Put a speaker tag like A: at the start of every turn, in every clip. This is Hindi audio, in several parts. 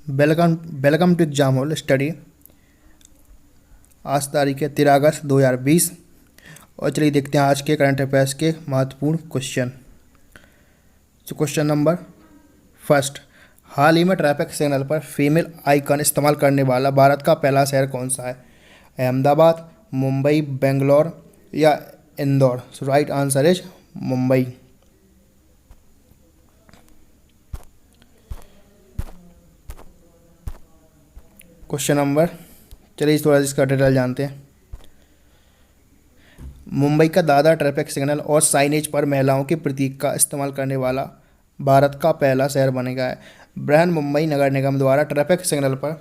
A: Welcome welcome to exam hall study. आज तारीख है 13 अगस्त 2020। और चलिए देखते हैं आज के करंट अफेयर्स के महत्वपूर्ण क्वेश्चन। तो क्वेश्चन नंबर फर्स्ट, हाल ही में ट्रैफिक सिग्नल पर फीमेल आइकन इस्तेमाल करने वाला भारत का पहला शहर कौन सा है? अहमदाबाद, मुंबई, बेंगलोर या Indore? So right answer is Mumbai. Question number, चलिए थोड़ा इसका डिटेल जानते हैं। मुंबई का दादर ट्रैफिक सिग्नल और साइनेज पर महिलाओं के प्रतीक का इस्तेमाल करने वाला भारत का पहला शहर बनेगा। बृहन मुंबई नगर निगम द्वारा ट्रैफिक सिग्नल पर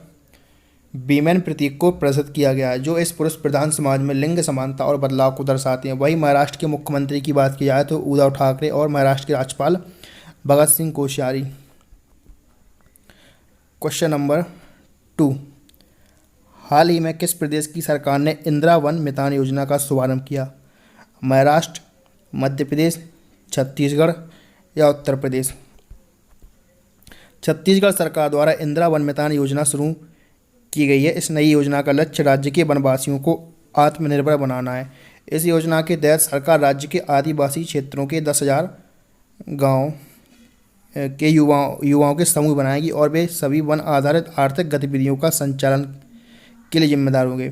A: वीमेन प्रतीक को प्रस्तुत किया गया है, जो इस पुरुष प्रधान समाज में लिंग समानता और बदलाव को दर्शाती हैं। वहीं महाराष्ट्र के मुख्यमंत्री की बात की जाए तो उद्धव ठाकरे और महाराष्ट्र के राज्यपाल भगत सिंह कोश्यारी। क्वेश्चन नंबर 2, हाल ही में किस प्रदेश की सरकार ने इंदिरा वन मितान योजना का शुभारंभ किया? महाराष्ट्र, मध्य प्रदेश, छत्तीसगढ़ या उत्तर प्रदेश? छत्तीसगढ़ सरकार द्वारा इंदिरा वन मितान योजना शुरू की गई है। इस नई योजना का लक्ष्य राज्य के वनवासियों को आत्मनिर्भर बनाना है। इस योजना के तहत सरकार राज्य के आदिवासी क्षेत्रों के 10,000 गाँव के युवाओं के समूह बनाएगी और वे सभी वन आधारित आर्थिक गतिविधियों का संचालन के लिए जिम्मेदार होंगे।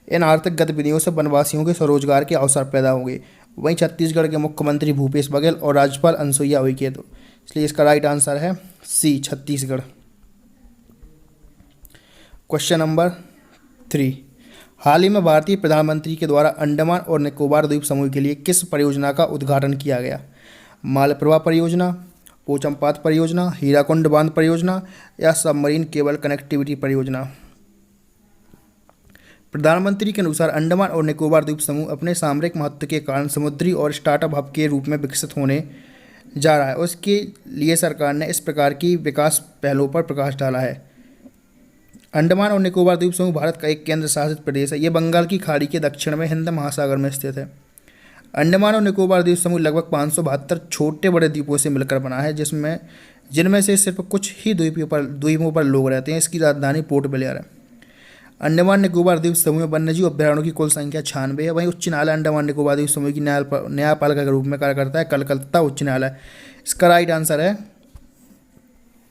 A: इन आर्थिक गतिविधियों से वनवासियों के स्वरोजगार के अवसर पैदा होंगे। वहीं छत्तीसगढ़ के मुख्यमंत्री भूपेश बघेल और राज्यपाल अनुसुईया उइके, तो इसलिए इसका राइट आंसर है सी, छत्तीसगढ़। क्वेश्चन नंबर 3, हाल ही में भारतीय प्रधानमंत्री के द्वारा अंडमान और निकोबार द्वीप समूह के लिए किस परियोजना का उद्घाटन किया गया? मालप्रभा परियोजना, पोचमपात परियोजना, हीराकुंड बांध परियोजना या सबमरीन केबल कनेक्टिविटी परियोजना? प्रधानमंत्री के अनुसार अंडमान और निकोबार द्वीप समूह अपने सामरिक महत्व के कारण समुद्री और स्टार्टअप हब के रूप में विकसित होने जा रहा है। उसके लिए सरकार ने इस प्रकार की विकास पहलों पर प्रकाश डाला है। अंडमान और निकोबार द्वीप समूह भारत का एक केंद्र शासित प्रदेश है। ये बंगाल की खाड़ी के दक्षिण में हिंद महासागर में स्थित है। अंडमान और निकोबार द्वीप समूह लगभग 572 छोटे बड़े द्वीपों से मिलकर बना है, जिनमें से सिर्फ कुछ ही द्वीपों पर लोग रहते हैं। इसकी राजधानी पोर्ट ब्लेयर है। अंडमान निकोबार द्वीप समूह में वन्यजीव अभ्यारण्यों की कुल संख्या 96 है। वहीं उच्च न्यायालय अंडमान निकोबार द्वीप समूह की न्यायपालिका के रूप में कार्य करता है कलकत्ता उच्च न्यायालय। इसका राइट आंसर है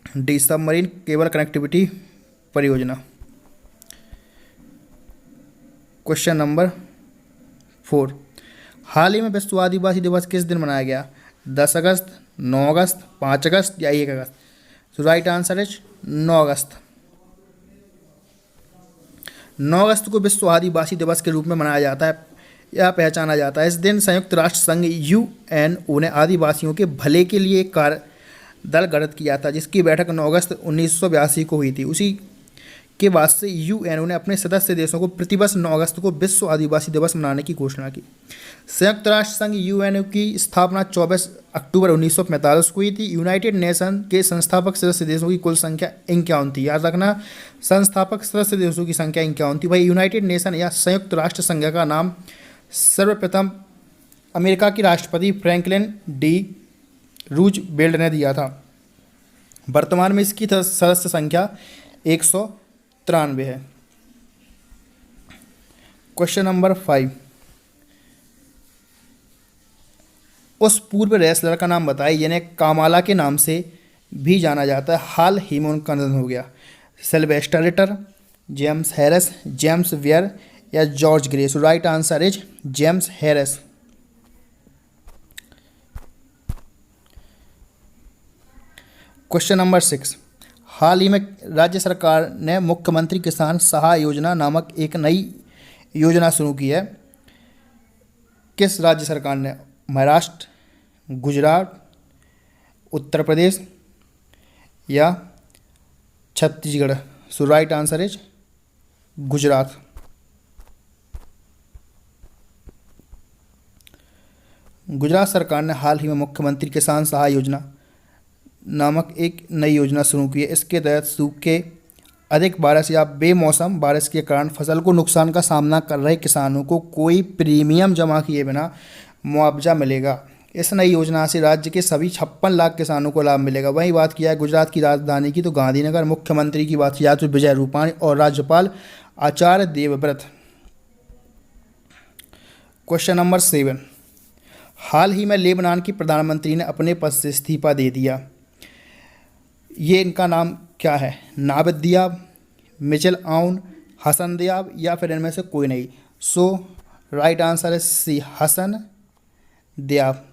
A: डी, सबमरीन केबल कनेक्टिविटी परियोजना। क्वेश्चन नंबर 4, हाल ही में विश्व आदिवासी दिवस किस दिन मनाया गया? 10 अगस्त, 9 अगस्त, 5 अगस्त या 1 अगस्त? तो राइट आंसर इज 9 अगस्त। 9 अगस्त को विश्व आदिवासी दिवस के रूप में मनाया जाता है या पहचाना जाता है। इस दिन संयुक्त राष्ट्र संघ यूएनओ ने आदिवासियों के भले के लिए एक कार्य दल गठित किया था, जिसकी बैठक 9 अगस्त 1982 को हुई थी। उसी के बाद से यूएनओ ने अपने सदस्य देशों को प्रतिवर्ष 9 अगस्त को विश्व आदिवासी दिवस मनाने की घोषणा की। संयुक्त राष्ट्र संघ यूएनओ की स्थापना 24 अक्टूबर 1945 को हुई थी। यूनाइटेड नेशन के संस्थापक सदस्य देशों की कुल संख्या 51 थी। याद रखना, संस्थापक सदस्य देशों की संख्या 51 थी। वही यूनाइटेड नेशन या संयुक्त राष्ट्र संघ का नाम सर्वप्रथम अमेरिका के राष्ट्रपति फ्रैंकलिन डी रूजवेल्ट ने दिया था। वर्तमान में इसकी सदस्य संख्या 193 है। क्वेश्चन नंबर 5, उस पूर्व रेसलर का नाम बताइए जिन्हें कामाला के नाम से भी जाना जाता है। हाल ही में उनका निधन हो गया। Sylvester Ritter, James Harris, James Weir या George Grey? So right answer is James Harris. Question number 6, हाल ही में राज्य सरकार ने मुख्यमंत्री किसान सहाय योजना नामक एक नई योजना शुरू की है। किस राज्य सरकार ने? महाराष्ट्र, गुजरात, उत्तर प्रदेश या Chhattisgarh? So right answer is Gujarat. Gujarat सरकार ने हाल ही में मुख्यमंत्री किसान सहाय योजना नामक एक नई योजना शुरू की है। इसके तहत सूखे, अधिक बारिश या बेमौसम बारिश के कारण फसल को नुकसान का सामना कर रहे किसानों को कोई प्रीमियम जमा किए बिना मुआवजा मिलेगा। इस नई योजना से राज्य के सभी 56 लाख किसानों को लाभ मिलेगा। वहीं बात किया है गुजरात की राजधानी की तो गांधीनगर, मुख्यमंत्री की बात किया तो विजय रूपाणी और राज्यपाल आचार्य देवव्रत। क्वेश्चन नंबर 7, हाल ही में लेबनान की प्रधानमंत्री ने अपने पद से इस्तीफा दे दिया। ये इनका नाम क्या है? नाविद दियाब, मिचेल आउन, हसन दियाब या फिर इनमें से कोई नहीं। सो राइट आंसर है सी, हसन दियाब।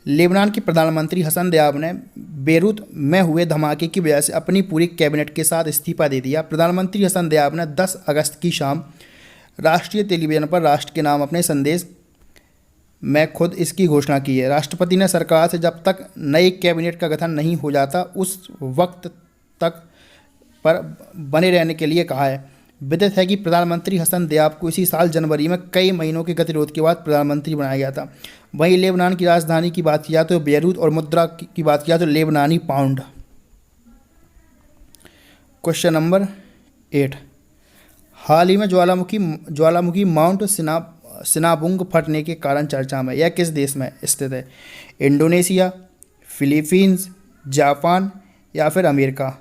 A: लेबनान के प्रधानमंत्री हसन दियाब ने बेरूत में हुए धमाके की वजह से अपनी पूरी कैबिनेट के साथ इस्तीफा दे दिया। प्रधानमंत्री हसन दियाब ने 10 अगस्त की शाम राष्ट्रीय टेलीविजन पर राष्ट्र के नाम अपने संदेश में खुद इसकी घोषणा की है। राष्ट्रपति ने सरकार से जब तक नई कैबिनेट का गठन नहीं हो जाता उस वक्त तक पर बने रहने के लिए कहा है। विदित है कि प्रधानमंत्री हसन दियाब को इसी साल जनवरी में कई महीनों के गतिरोध के बाद प्रधानमंत्री बनाया गया था। वहीं लेबनान की राजधानी की बात किया तो बेरूत और मुद्रा की बात किया तो लेबनानी पाउंड। क्वेश्चन नंबर 8, हाल ही में ज्वालामुखी माउंट सिनाबुंग फटने के कारण चर्चा में। यह किस देश में स्थित है? इंडोनेशिया, फिलीपींस, जापान या फिर अमेरिका।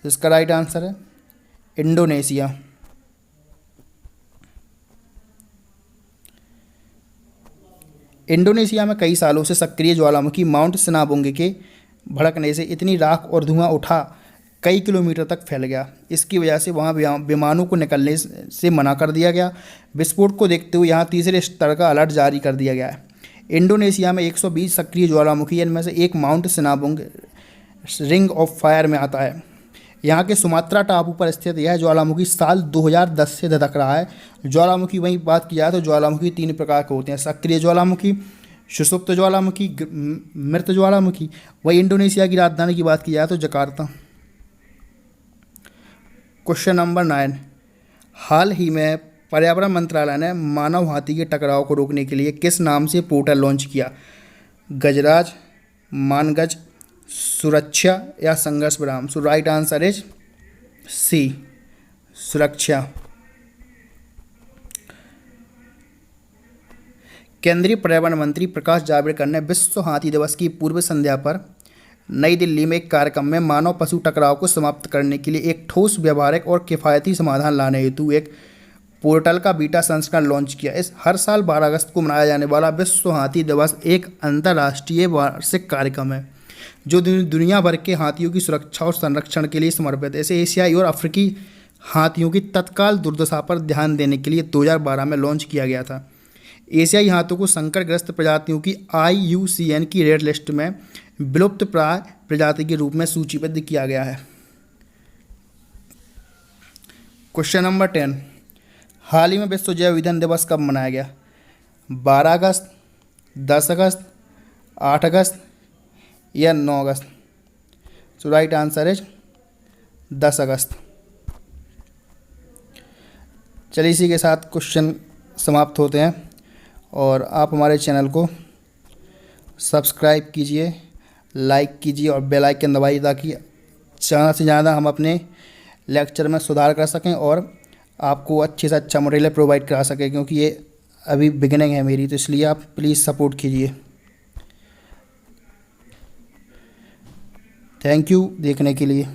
A: इसका राइट आंसर है इंडोनेशिया। इंडोनेशिया में कई सालों से सक्रिय ज्वालामुखी माउंट सिनाबुंग के भड़कने से इतनी राख और धुआं उठा कई किलोमीटर तक फैल गया। इसकी वजह से वहां विमानों को निकलने से मना कर दिया गया। विस्फोट को देखते हुए यहां तीसरे स्तर का अलर्ट जारी कर दिया गया है। इंडोनेशिया में 120 सक्रिय ज्वालामुखी, इनमें से एक mount Sinabung ring of fire में आता है। यहाँ के सुमात्रा टापू पर स्थित यह ज्वालामुखी साल 2010 से धधक रहा है। ज्वालामुखी वहीं बात की जाए तो ज्वालामुखी 3 प्रकार के होते हैं: सक्रिय ज्वालामुखी, सुषुप्त ज्वालामुखी, मृत ज्वालामुखी। वहीं इंडोनेशिया की राजधानी की बात की जाए तो जकार्ता। क्वेश्चन नंबर 9, हाल ही में पर्यावरण मंत्रालय ने मानव हाथी के टकराव को रोकने के लिए किस नाम से पोर्टल लॉन्च किया? गजराज, मानगज, सुरक्षा या संघर्ष विराम। सो राइट आंसर इज सी, सुरक्षा। केंद्रीय पर्यावरण मंत्री प्रकाश जावड़ेकर ने विश्व हाथी दिवस की पूर्व संध्या पर नई दिल्ली में एक कार्यक्रम में मानव पशु टकराव को समाप्त करने के लिए एक ठोस, व्यवहारिक और किफ़ायती समाधान लाने हेतु एक पोर्टल का बीटा संस्करण लॉन्च किया। इस हर साल 12 अगस्त को मनाया जाने वाला विश्व हाथी दिवस एक अंतर्राष्ट्रीय वार्षिक कार्यक्रम है जो दुनिया भर के हाथियों की सुरक्षा और संरक्षण के लिए समर्पित है। इसे एशियाई और अफ्रीकी हाथियों की तत्काल दुर्दशा पर ध्यान देने के लिए 2012 में लॉन्च किया गया था। एशियाई हाथियों को संकटग्रस्त प्रजातियों की IUCN की रेड लिस्ट में विलुप्त प्राय प्रजाति के रूप में सूचीबद्ध किया गया है। क्वेश्चन नंबर 10, हाल ही में विश्व जैव ईंधन दिवस कब मनाया गया? 12 अगस्त, 10 अगस्त, 8 अगस्त या 9 अगस्त। सो राइट आंसर इज 10 अगस्त। चलिए इसी के साथ क्वेश्चन समाप्त होते हैं और आप हमारे चैनल को सब्सक्राइब कीजिए, लाइक कीजिए और बेल आइकन दबाइए ताकि ज़्यादा से ज़्यादा हम अपने लेक्चर में सुधार कर सकें और आपको अच्छे से अच्छा मटेरियल प्रोवाइड करा सकें, क्योंकि ये अभी बिगिनिंग है मेरी, तो इसलिए आप प्लीज़ सपोर्ट कीजिए। थैंक यू देखने के लिए।